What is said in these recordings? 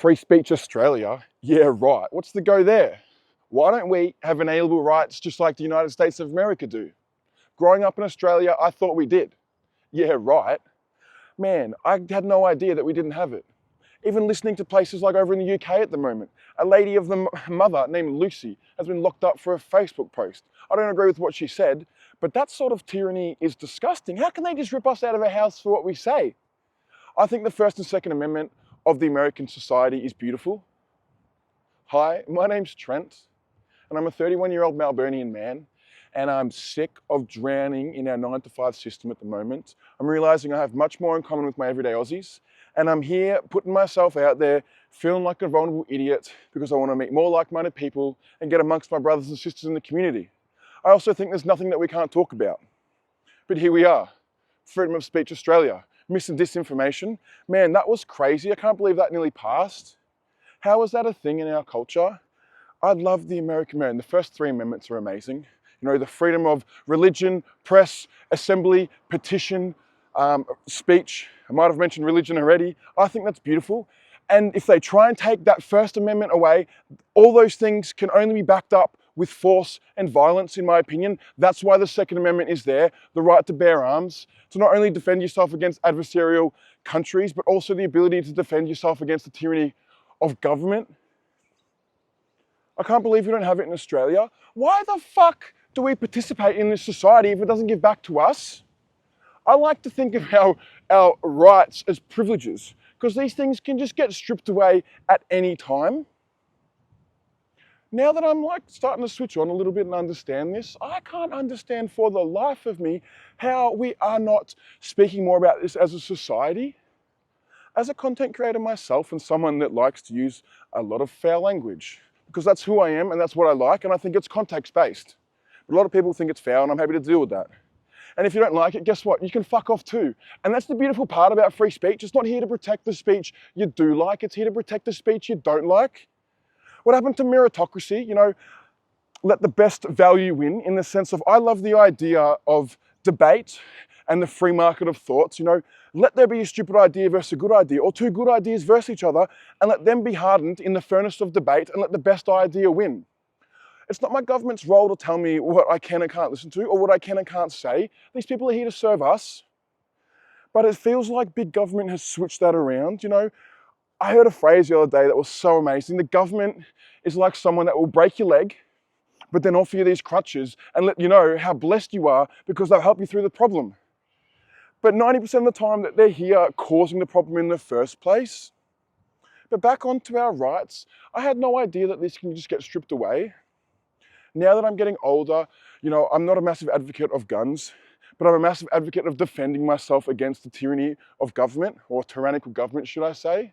Free Speech Australia? Yeah, right. What's the go there? Why don't we have inalienable rights just like the United States of America do? Growing up in Australia, I thought we did. Yeah, right. Man, I had no idea that we didn't have it. Even listening to places like over in the UK at the moment, a lady of the mother named Lucy has been locked up for a Facebook post. I don't agree with what she said, but that sort of tyranny is disgusting. How can they just rip us out of our house for what we say? I think the First and Second Amendment of the American society is beautiful. Hi, my name's Trent, and I'm a 31-year-old Melburnian man, and I'm sick of drowning in our 9-to-5 system at the moment. I'm realizing I have much more in common with my everyday Aussies, and I'm here putting myself out there, feeling like a vulnerable idiot because I want to meet more like-minded people and get amongst my brothers and sisters in the community. I also think there's nothing that we can't talk about. But here we are, Freedom of Speech Australia, mis and disinformation. Man, that was crazy. I can't believe that nearly passed. How is that a thing in our culture? I love the American man. The first 3 amendments are amazing. You know, the freedom of religion, press, assembly, petition, speech. I might have mentioned religion already. I think that's beautiful. And if they try and take that First Amendment away, all those things can only be backed up with force and violence, in my opinion. That's why the Second Amendment is there, the right to bear arms, to not only defend yourself against adversarial countries, but also the ability to defend yourself against the tyranny of government. I can't believe we don't have it in Australia. Why the fuck do we participate in this society if it doesn't give back to us? I like to think of our rights as privileges, because these things can just get stripped away at any time. Now that I'm like starting to switch on a little bit and understand this, I can't understand for the life of me how we are not speaking more about this as a society. As a content creator myself and someone that likes to use a lot of foul language, because that's who I am and that's what I like, and I think it's context-based. But a lot of people think it's foul, and I'm happy to deal with that. And if you don't like it, guess what? You can fuck off too. And that's the beautiful part about free speech. It's not here to protect the speech you do like, it's here to protect the speech you don't like. What happened to meritocracy? You know, let the best value win, in the sense of, I love the idea of debate and the free market of thoughts. You know, let there be a stupid idea versus a good idea, or 2 good ideas versus each other, and let them be hardened in the furnace of debate and let the best idea win. It's not my government's role to tell me what I can and can't listen to or what I can and can't say. These people are here to serve us. But it feels like big government has switched that around. You know, I heard a phrase the other day that was so amazing. The government is like someone that will break your leg, but then offer you these crutches and let you know how blessed you are because they'll help you through the problem. But 90% of the time that they're here causing the problem in the first place. But back onto our rights, I had no idea that this can just get stripped away. Now that I'm getting older, you know, I'm not a massive advocate of guns, but I'm a massive advocate of defending myself against the tyranny of government, or tyrannical government, should I say.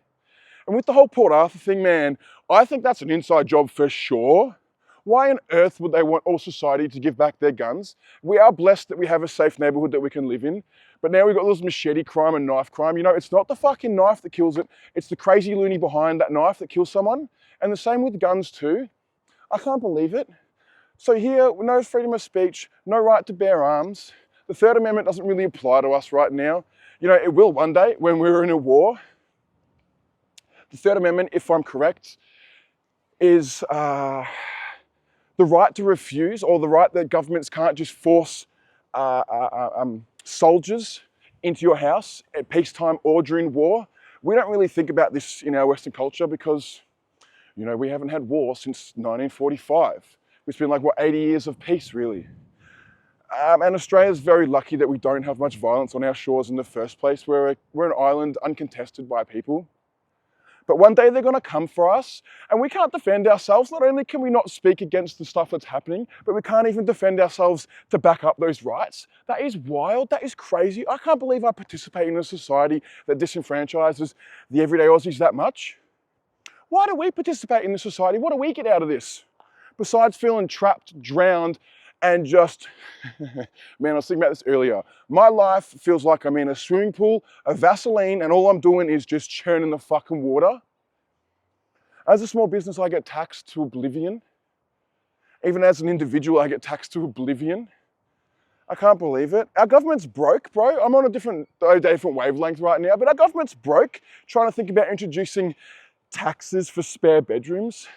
And with the whole Port Arthur thing, man, I think that's an inside job for sure. Why on earth would they want all society to give back their guns? We are blessed that we have a safe neighborhood that we can live in, but now we've got this machete crime and knife crime. You know, it's not the fucking knife that kills it, it's the crazy loony behind that knife that kills someone. And the same with guns too. I can't believe it. So here, no freedom of speech, no right to bear arms. The Third Amendment doesn't really apply to us right now. You know, it will one day when we're in a war. The Third Amendment, if I'm correct, is the right to refuse, or the right that governments can't just force soldiers into your house at peacetime or during war. We don't really think about this in our Western culture because, you know, we haven't had war since 1945. It's been like, what, 80 years of peace, really. And Australia's very lucky that we don't have much violence on our shores in the first place. We're an island uncontested by people. But one day they're going to come for us, and we can't defend ourselves. Not only can we not speak against the stuff that's happening, but we can't even defend ourselves to back up those rights. That is wild. That is crazy. I can't believe I participate in a society that disenfranchises the everyday Aussies that much. Why do we participate in this society? What do we get out of this? Besides feeling trapped, drowned, and just, man, I was thinking about this earlier. My life feels like I'm in a swimming pool of Vaseline and all I'm doing is just churning the fucking water. As a small business, I get taxed to oblivion. Even as an individual, I get taxed to oblivion. I can't believe it. Our government's broke, bro. I'm on a different wavelength right now, but our government's broke, trying to think about introducing taxes for spare bedrooms.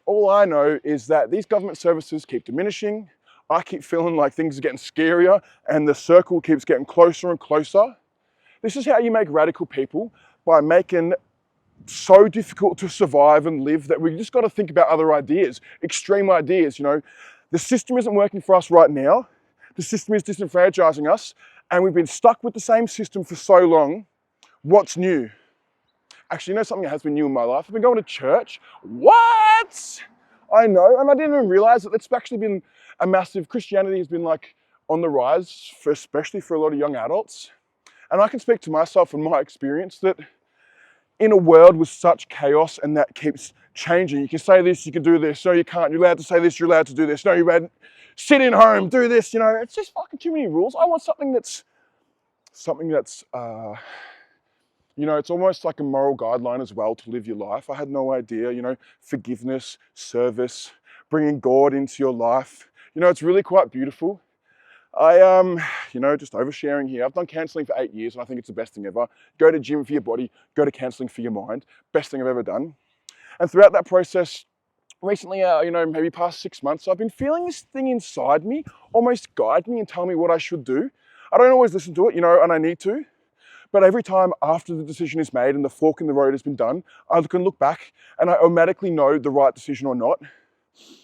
All I know is that these government services keep diminishing. I keep feeling like things are getting scarier and the circle keeps getting closer and closer. This is how you make radical people, by making so difficult to survive and live that we just got to think about other ideas, extreme ideas. You know, the system isn't working for us right now. The system is disenfranchising us, and we've been stuck with the same system for so long. What's new? Actually, you know something that has been new in my life? I've been going to church. What? I know, and I didn't even realize that it's actually been a massive, Christianity has been like on the rise, especially for a lot of young adults. And I can speak to myself and my experience that in a world with such chaos and that keeps changing, you can say this, you can do this, no you can't, you're allowed to say this, you're allowed to do this, no you're allowed to sit in home, do this, you know, it's just fucking too many rules. I want something that's, you know, it's almost like a moral guideline as well to live your life. I had no idea, you know, forgiveness, service, bringing God into your life. You know, it's really quite beautiful. You know, just oversharing here. I've done counselling for 8 years and I think it's the best thing ever. Go to gym for your body, go to counselling for your mind. Best thing I've ever done. And throughout that process, recently, you know, maybe past 6 months, I've been feeling this thing inside me almost guide me and tell me what I should do. I don't always listen to it, you know, and I need to. But every time after the decision is made and the fork in the road has been done, I can look back and I automatically know the right decision or not.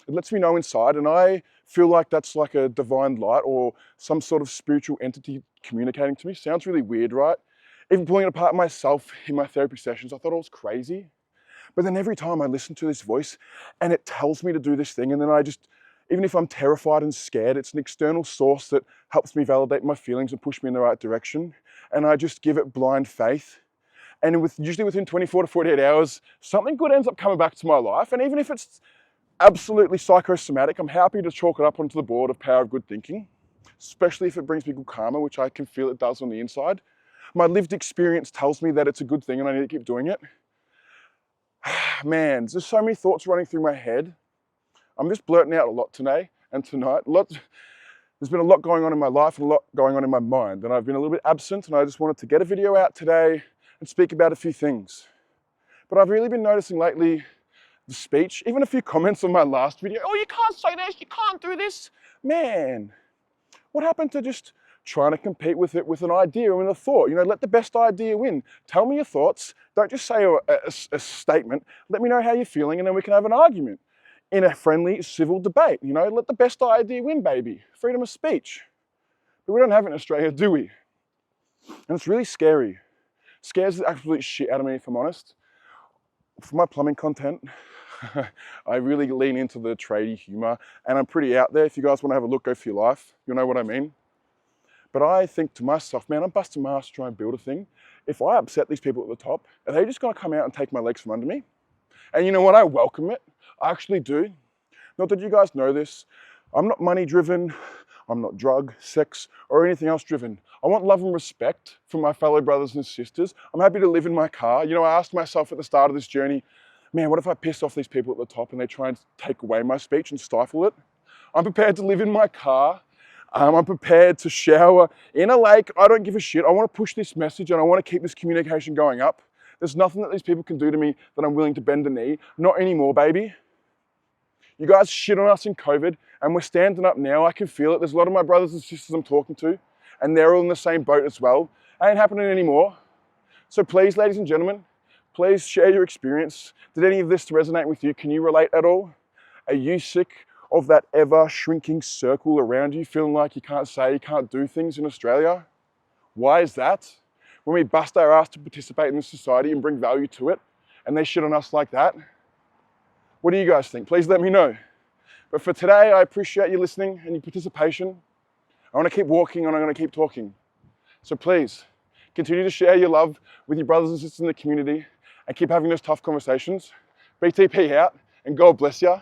It lets me know inside, and I feel like that's like a divine light or some sort of spiritual entity communicating to me. Sounds really weird, right? Even pulling it apart myself in my therapy sessions, I thought I was crazy. But then every time I listen to this voice and it tells me to do this thing, and then I just, even if I'm terrified and scared, it's an external source that helps me validate my feelings and push me in the right direction. And I just give it blind faith. And usually within 24 to 48 hours, something good ends up coming back to my life. And even if it's absolutely psychosomatic, I'm happy to chalk it up onto the board of power of good thinking, especially if it brings me good karma, which I can feel it does on the inside. My lived experience tells me that it's a good thing and I need to keep doing it. Man, there's so many thoughts running through my head. I'm just blurting out a lot today and tonight. There's been a lot going on in my life and a lot going on in my mind, and I've been a little bit absent, and I just wanted to get a video out today and speak about a few things. But I've really been noticing lately the speech, even a few comments on my last video. Oh, you can't say this, you can't do this. Man, what happened to just trying to compete with it with an idea and a thought? You know, let the best idea win. Tell me your thoughts. Don't just say a statement. Let me know how you're feeling, and then we can have an argument in a friendly, civil debate. You know, let the best idea win, baby. Freedom of speech. But we don't have it in Australia, do we? And it's really scary. Scares the absolute shit out of me, if I'm honest. For my plumbing content, I really lean into the tradie humor, and I'm pretty out there. If you guys want to have a look, go for your life. You'll know what I mean. But I think to myself, man, I'm busting my ass to try and build a thing. If I upset these people at the top, are they just going to come out and take my legs from under me? And you know what? I welcome it. I actually do. Not that you guys know this. I'm not money driven. I'm not drug, sex, or anything else driven. I want love and respect from my fellow brothers and sisters. I'm happy to live in my car. You know, I asked myself at the start of this journey, man, what if I piss off these people at the top and they try and take away my speech and stifle it? I'm prepared to live in my car. I'm prepared to shower in a lake. I don't give a shit. I want to push this message and I want to keep this communication going up. There's nothing that these people can do to me that I'm willing to bend the knee. Not anymore, baby. You guys shit on us in COVID and we're standing up now. I can feel it. There's a lot of my brothers and sisters I'm talking to and they're all in the same boat as well. It ain't happening anymore. So please, ladies and gentlemen, please share your experience. Did any of this resonate with you? Can you relate at all? Are you sick of that ever shrinking circle around you, feeling like you can't say, you can't do things in Australia? Why is that? When we bust our ass to participate in this society and bring value to it, and they shit on us like that? What do you guys think? Please let me know. But for today, I appreciate you listening and your participation. I want to keep walking and I'm going to keep talking. So please, continue to share your love with your brothers and sisters in the community and keep having those tough conversations. BTP out, and God bless you.